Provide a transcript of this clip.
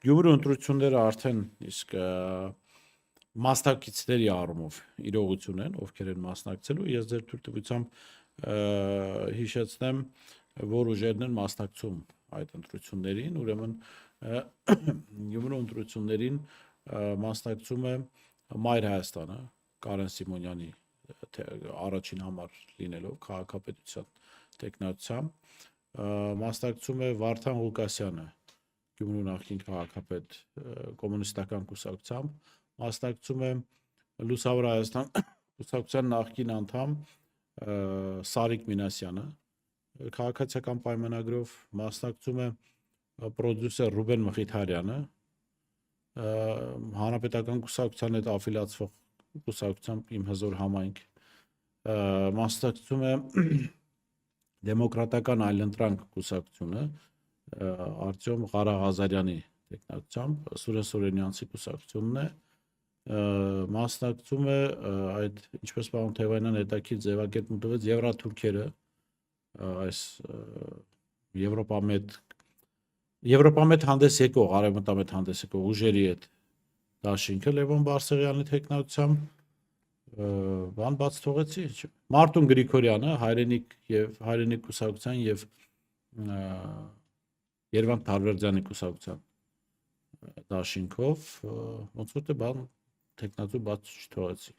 Գյումրու ընտրությունները արդեն իսկ մասնակիցների առումով իրողություն են, ովքեր են մասնակցելու, ես ձեր թույլտվությամբ հիշեցնեմ, որ ուժերն են մասնակցում այդ ընտրություններին, ուրեմն Գյումրու ընտրություններին մասնակցում է Մայր Հայաստանը, Կարեն Սիմոնյանի առաջին համար լինելով քաղաքապետության տեխնացությամբ, մասնակցում է Վարդան Ղուկասյանը, Գյումրու նախկին քաղաքապետ կոմունիստական կուսակցությամբ, մասնակցում է Լուսավոր Հայաստան կուսակցության նախկին անդամ Սարիկ Մինասյանը, քաղաքացիական պայմանագրով մասնակցում է պրոդյուսեր Ռուբեն Մխիթարյանը, հանրապետական կուսակցության հետ աֆիլիացվող կուսակցությամբ Իմ հզոր համայնք, մասնակցում է Դեմոկրատական այլընտրանք կուսակցությունը Արտյոմ Ղարաղազարյանի տեխնացությամբ, Սուրեն Սուրենյանցի կուսակցությունն է, մասնակցում է այդ, ինչպես պարոն Թևանյան հետաքրքիր ձևակերպում տվեց, Եվրաթուրքերը, այս Եվրոպամետ հանդես եկող, արևմտամետ հանդես եկող ուժերի հետ դաշինքը Լևոն Բարսեղյանի տեխնացությամբ, բան բաց թողեցի, Մարտուն Գրիգորյանը, հայրենիք կուսակցության եւ Երվանդ Թարվերդյանի կուսակցության դաշինքով, ոնց որ թե բան տեխնացու բաց չթողեցի։